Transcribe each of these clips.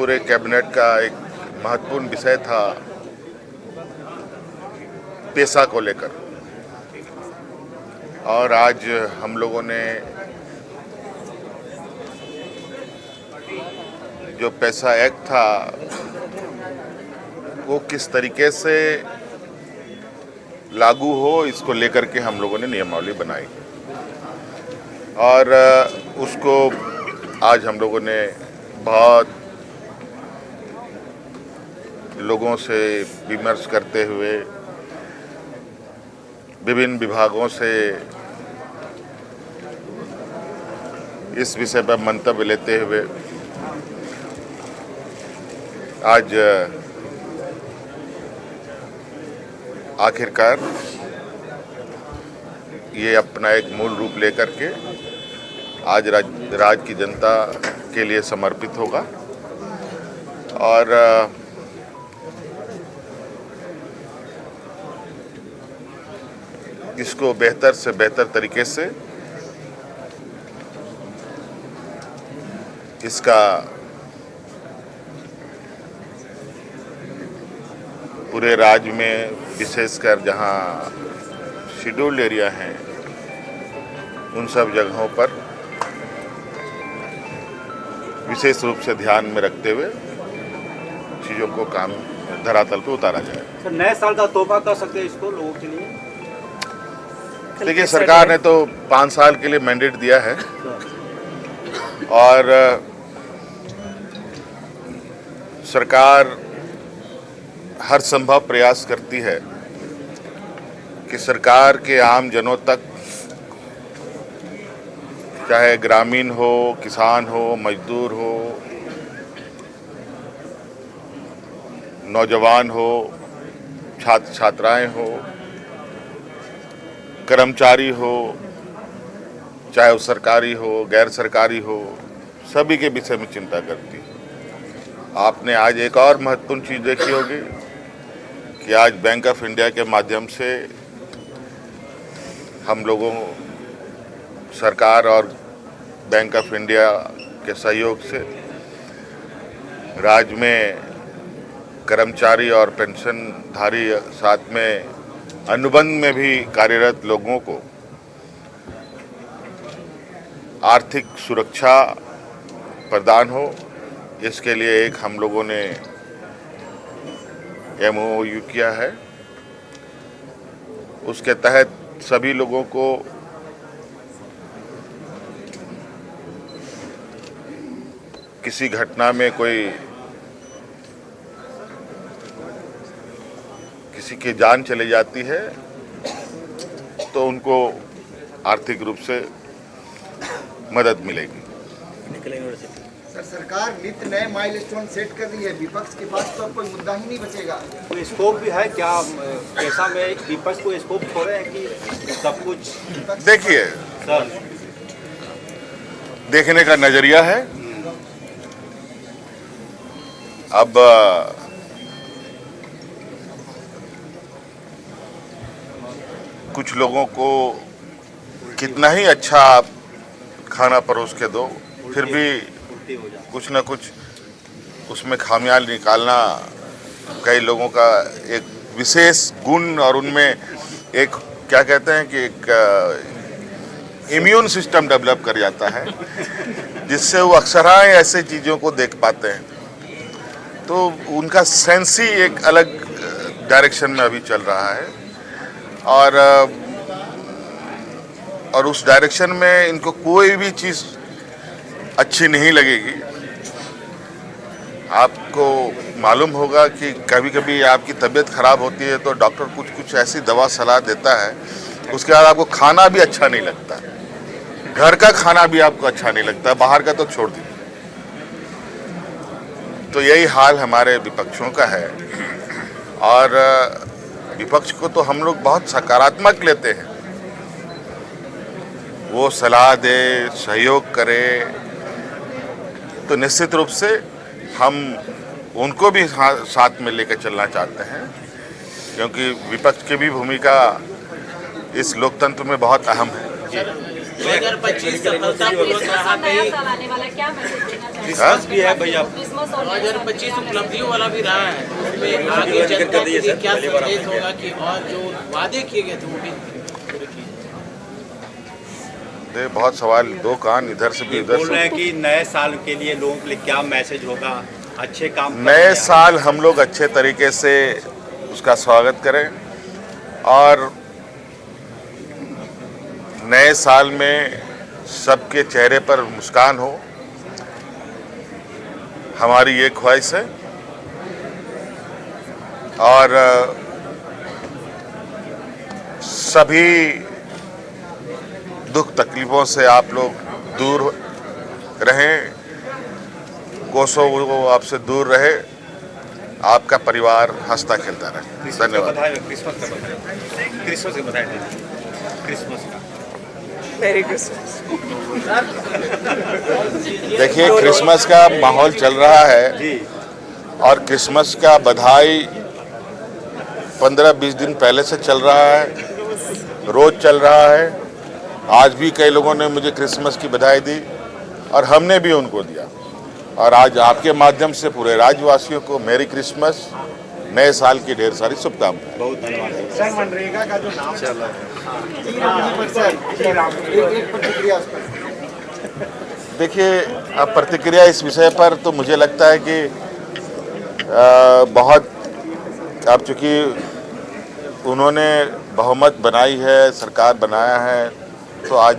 पूरे कैबिनेट का एक महत्वपूर्ण विषय था पैसा को लेकर, और आज हम लोगों ने जो पैसा एक्ट था वो किस तरीके से लागू हो, इसको लेकर के हम लोगों ने नियमावली बनाई और उसको आज हम लोगों ने बहुत लोगों से विमर्श करते हुए, विभिन्न विभागों से इस विषय पर मंतव्य लेते हुए आज आखिरकार ये अपना एक मूल रूप लेकर के आज राज्य की जनता के लिए समर्पित होगा और इसको बेहतर से बेहतर तरीके से इसका पूरे राज्य में, विशेषकर जहां शेड्यूल्ड एरिया हैं, उन सब जगहों पर विशेष रूप से ध्यान में रखते हुए चीज़ों को काम धरातल पे उतारा जाए। सर, नए साल का तोहफा कर सकते हैं इसको लोगों के लिए? देखिए, सरकार ने तो 5 साल के लिए मैंडेट दिया है और सरकार हर संभव प्रयास करती है कि सरकार के आम जनों तक, चाहे ग्रामीण हो, किसान हो, मजदूर हो, नौजवान हो, छात्र छात्राएं हो, कर्मचारी हो, चाहे वो सरकारी हो, गैर सरकारी हो, सभी के विषय में चिंता करती है। आपने आज एक और महत्वपूर्ण चीज़ देखी होगी कि आज बैंक ऑफ इंडिया के माध्यम से हम लोगों, सरकार और बैंक ऑफ इंडिया के सहयोग से राज्य में कर्मचारी और पेंशनधारी, साथ में अनुबंध में भी कार्यरत लोगों को आर्थिक सुरक्षा प्रदान हो, इसके लिए एक हम लोगों ने MOU किया है। उसके तहत सभी लोगों को किसी घटना में कोई किसी की जान चली जाती है तो उनको आर्थिक रूप से मदद मिलेगी। सर, सरकार नित्य नए माइलस्टोन सेट कर रही है, विपक्ष के पास तो कोई मुद्दा ही नहीं बचेगा। तो स्कोप भी है क्या? पैसा में विपक्ष को स्कोप छोड़े हैं कि सब कुछ? देखिए सर, देखने का नजरिया है। अब कुछ लोगों को कितना ही अच्छा आप खाना परोस के दो, फिर भी कुछ ना कुछ उसमें खामियां निकालना कई लोगों का एक विशेष गुण, और उनमें एक क्या कहते हैं कि एक इम्यून सिस्टम डेवलप कर जाता है जिससे वो अक्सराय ऐसे चीज़ों को देख पाते हैं। तो उनका सेंस ही एक अलग डायरेक्शन में अभी चल रहा है और उस डायरेक्शन में इनको कोई भी चीज़ अच्छी नहीं लगेगी। आपको मालूम होगा कि कभी कभी आपकी तबीयत खराब होती है तो डॉक्टर कुछ ऐसी दवा सलाह देता है, उसके बाद आपको खाना भी अच्छा नहीं लगता, घर का खाना भी आपको अच्छा नहीं लगता, बाहर का तो छोड़ दीजिए। तो यही हाल हमारे विपक्षों का है और विपक्ष को तो हम लोग बहुत सकारात्मक लेते हैं। वो सलाह दे, सहयोग करे तो निश्चित रूप से हम उनको भी साथ में लेकर चलना चाहते हैं, क्योंकि विपक्ष की भी भूमिका इस लोकतंत्र में बहुत अहम है। 2025 सफलतापूर्वक रहा। नया साल आने वाला है, क्या मैसेज देना चाहेंगे? क्रिसमस भी है भैया। क्रिसमस और 2025 उपलब्धियों वाला भी रहा है, उसमें आगे जनता के लिए क्या संदेश होगा कि और जो वादे किए गए थे वो भी पूरे किए। बहुत सवाल, दो कान इधर से भी ये उधर बोल रहे से। हैं कि नए साल के लिए लोगों के लिए क्या मैसेज होगा, अच्छे काम नए करेंगे। साल हम लोग अच्छे तरीके से उसका स्वागत करें और नए साल में सबके चेहरे पर मुस्कान हो, हमारी ये ख्वाहिश है। और सभी दुख तकलीफों से आप लोग दूर रहें, कोसों वो आपसे दूर रहे, आपका परिवार हंसता खेलता रहे। धन्यवाद। क्रिसमस का बधाई, क्रिसमस का बधाई देना, क्रिसमस का। देखिए, क्रिसमस का माहौल चल रहा है जी और क्रिसमस का बधाई 15-20 दिन पहले से चल रहा है, रोज चल रहा है। आज भी कई लोगों ने मुझे क्रिसमस की बधाई दी और हमने भी उनको दिया। और आज आपके माध्यम से पूरे राज्यवासियों को मेरी क्रिसमस, नए साल की ढेर सारी शुभकामनाएं। बहुत धन्यवाद। सर, मनरेगा का जो नाम चला एक प्रतिक्रिया उस पर। देखिए, अब प्रतिक्रिया इस विषय पर तो मुझे लगता है कि बहुत, अब चूंकि उन्होंने बहुमत बनाई है, सरकार बनाया है, तो आज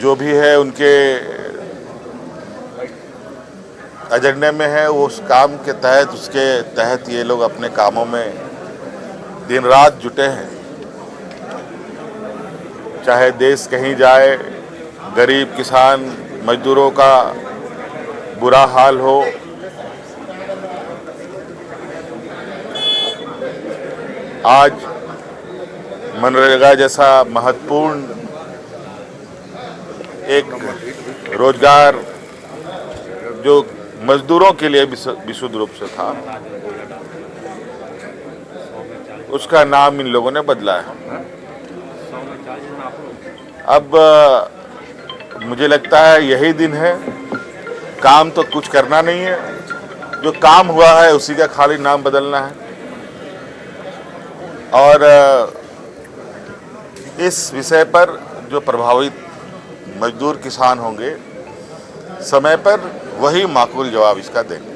जो भी है उनके एजेंडे में है, वो उस काम के तहत, उसके तहत ये लोग अपने कामों में दिन रात जुटे हैं। चाहे देश कहीं जाए, गरीब किसान मजदूरों का बुरा हाल हो, आज मनरेगा जैसा महत्वपूर्ण एक रोजगार जो मजदूरों के लिए विशुद्ध रूप से था, उसका नाम इन लोगों ने बदला है। अब मुझे लगता है यही दिन है, काम तो कुछ करना नहीं है, जो काम हुआ है उसी का खाली नाम बदलना है। और इस विषय पर जो प्रभावित मजदूर किसान होंगे, समय पर वही माकूल जवाब इसका देंगे।